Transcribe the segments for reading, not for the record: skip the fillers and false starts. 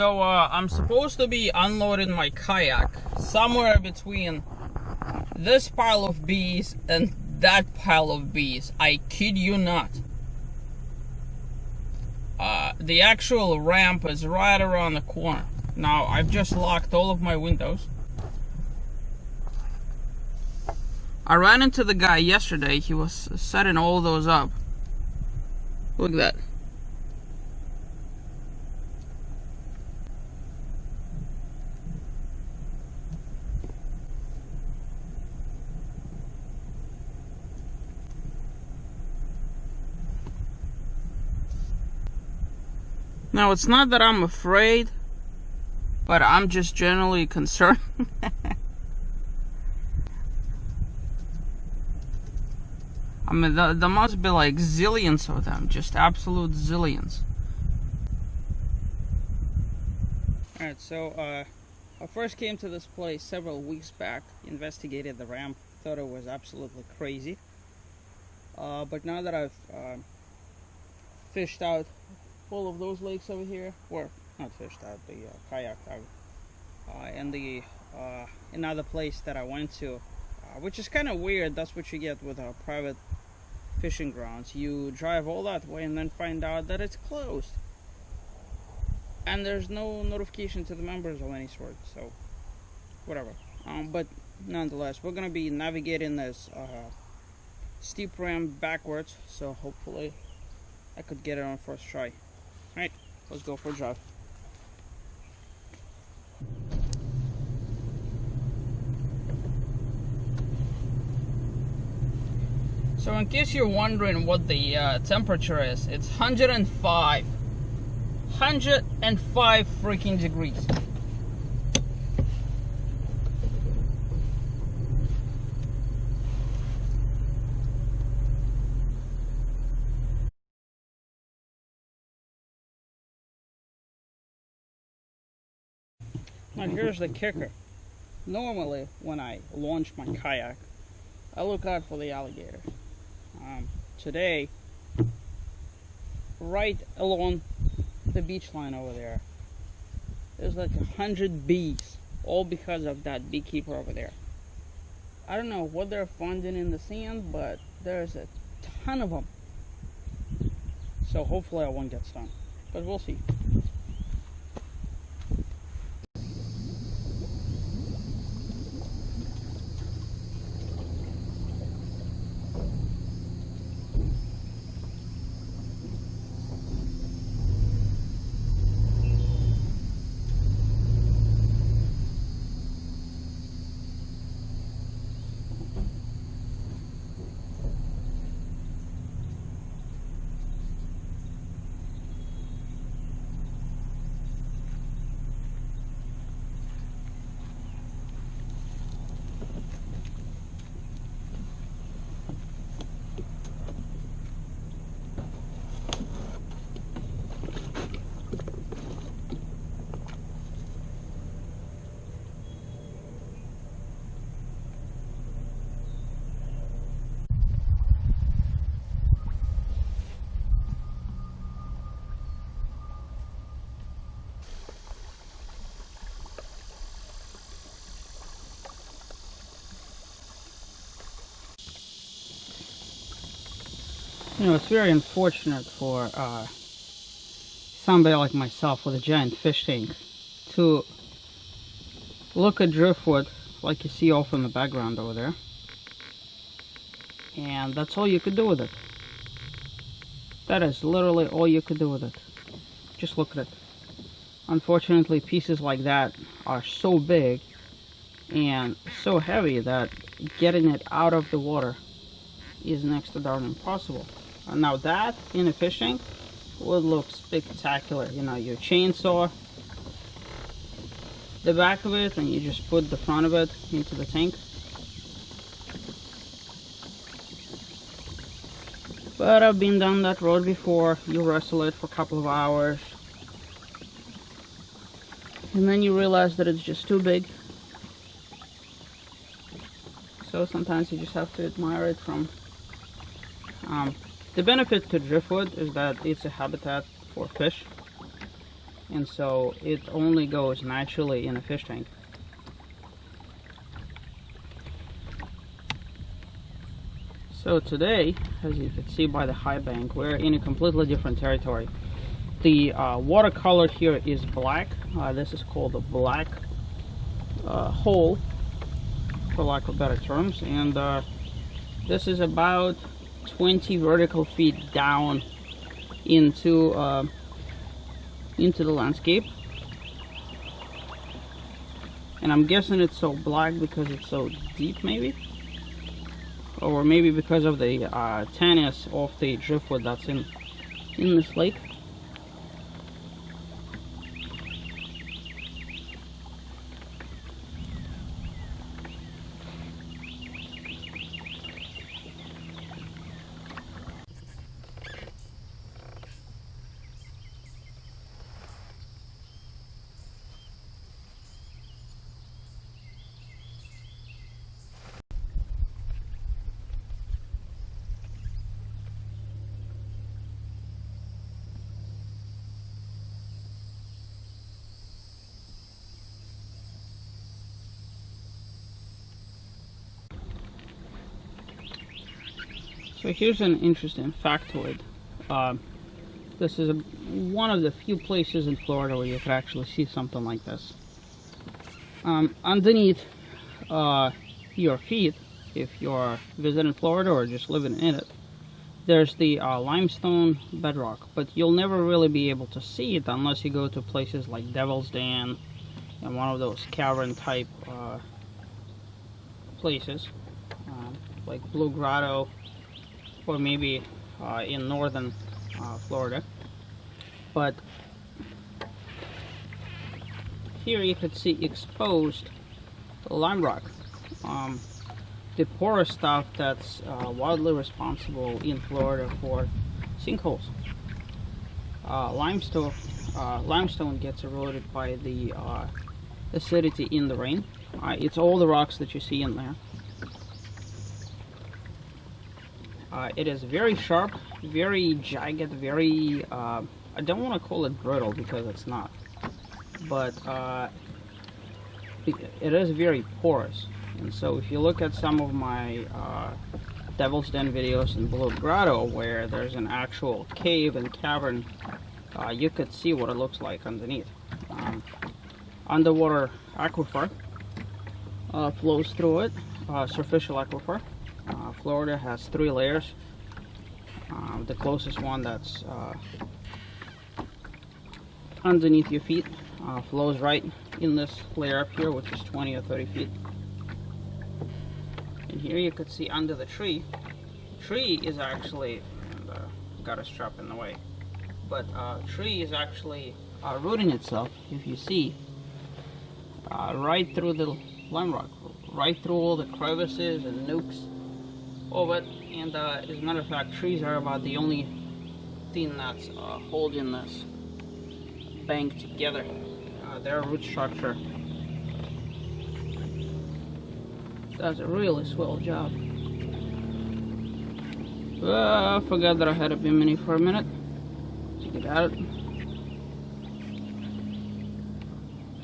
So I'm supposed to be unloading my kayak somewhere between this pile of bees and that pile of bees. I kid you not. The actual ramp is right around the corner. Now I've just locked all of my windows. I ran into the guy yesterday. He was setting all those up. Look at that. Now, it's not that I'm afraid, but I'm just generally concerned. I mean, there must be like zillions of them, just absolute zillions. Alright, so I first came to this place several weeks back, investigated the ramp, thought it was absolutely crazy. But now that I've fished out all of those lakes over here, or not fished out, the kayaked out, and the another place that I went to, which is kind of weird. That's what you get with private fishing grounds. You drive all that way and then find out that it's closed, and there's no notification to the members of any sort. So whatever. But nonetheless, we're gonna be navigating this steep ramp backwards, so hopefully I could get it on first try. Alright, let's go for a drive. So in case you're wondering what the temperature is, it's 105 freaking degrees. Now here's the kicker. Normally when I launch my kayak, I look out for the alligators. Today, right along the beach line over there, there's like 100 bees, all because of that beekeeper over there. I don't know what they're finding in the sand, but there's a ton of them. So hopefully I won't get stung, but we'll see. You know, it's very unfortunate for somebody like myself with a giant fish tank to look at driftwood like you see off in the background over there, and that's all you could do with it. That is literally all you could do with it. Just look at it. Unfortunately, pieces like that are so big and so heavy that getting it out of the water is next to darn impossible. Now that in a fish tank would look spectacular. You know, you chainsaw the back of it and you just put the front of it into the tank. But I've been down that road before. You wrestle it for a couple of hours and then you realize that it's just too big. So sometimes you just have to admire it from the benefit to driftwood is that it's a habitat for fish. and so it only goes naturally in a fish tank. So today, as you can see by the high bank, we're in a completely different territory. The watercolor here is black. This is called a black hole, for lack of better terms, and this is about 20 vertical feet down into the landscape. And I'm guessing it's so black because it's so deep, maybe, or maybe because of the tannins of the driftwood that's in this lake. So here's an interesting factoid. This is one of the few places in Florida where you could actually see something like this. Underneath your feet, if you're visiting Florida or just living in it, there's the limestone bedrock, but you'll never really be able to see it unless you go to places like Devil's Den and one of those cavern type places, like Blue Grotto, or maybe in northern Florida. But here you could see exposed lime rock, the porous stuff that's wildly responsible in Florida for sinkholes. Limestone gets eroded by the acidity in the rain. It's all the rocks that you see in there. It is very sharp, very jagged, very, I don't want to call it brittle because it's not, but it is very porous. And so if you look at some of my Devil's Den videos in Blue Grotto where there's an actual cave and cavern, you could see what it looks like underneath. Underwater aquifer flows through it, superficial aquifer. Florida has 3 layers. The closest one that's underneath your feet flows right in this layer up here, which is 20 or 30 feet. And here you could see under the tree. Tree is actually, got a strap in the way, but tree is actually rooting itself, if you see, right through the lime rock, right through all the crevices and nooks of it. And as a matter of fact, trees are about the only thing that's holding this bank together. Their root structure does a really swell job. I forgot that I had a bimini for a minute to get at it.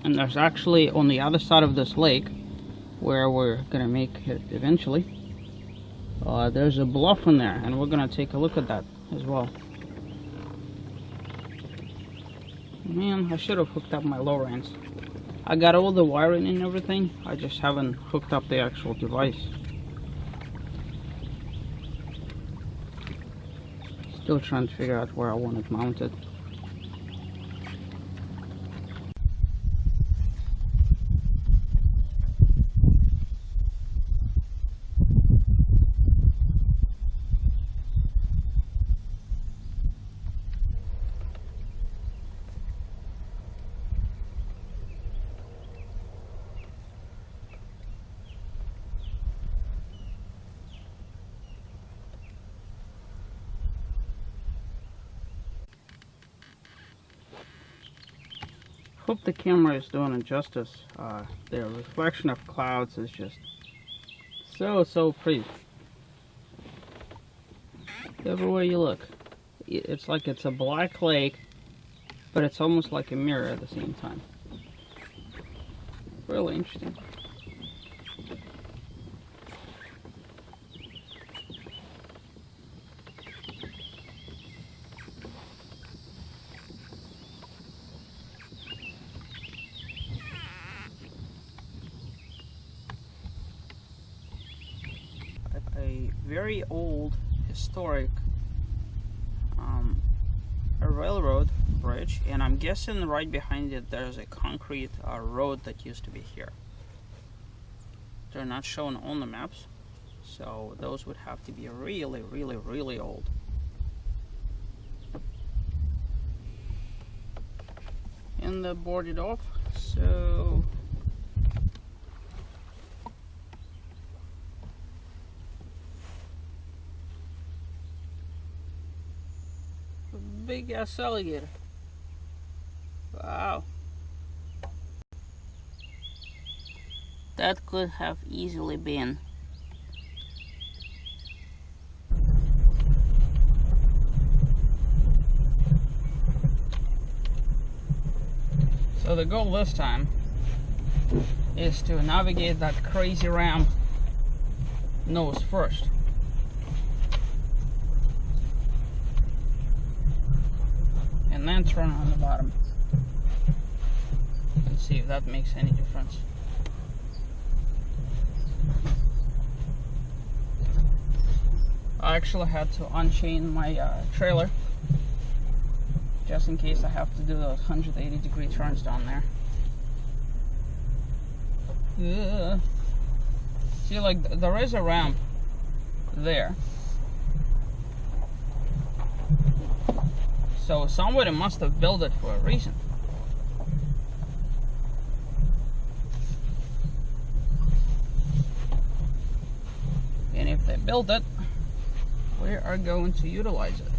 And there's actually, on the other side of this lake, where we're gonna make it eventually, there's a bluff in there, and we're gonna take a look at that as well. Man, I should have hooked up my Lowrance. I got all the wiring and everything, I just haven't hooked up the actual device. Still trying to figure out where I want it mounted. Hope the camera is doing it justice. The reflection of clouds is just so pretty. Everywhere you look, it's like it's a black lake but it's almost like a mirror at the same time. Really interesting. A very old historic a railroad bridge, and I'm guessing right behind it there's a concrete road that used to be here. They're not shown on the maps, so those would have to be really, really, really old. And they're boarded off, so big ass alligator. Wow. That could have easily been. So the goal this time is to navigate that crazy ramp nose first. And then turn on the bottom and see if that makes any difference. I actually had to unchain my trailer just in case I have to do those 180-degree turns down there. See, like, there is a ramp there. So somebody must have built it for a reason. And if they built it, we are going to utilize it.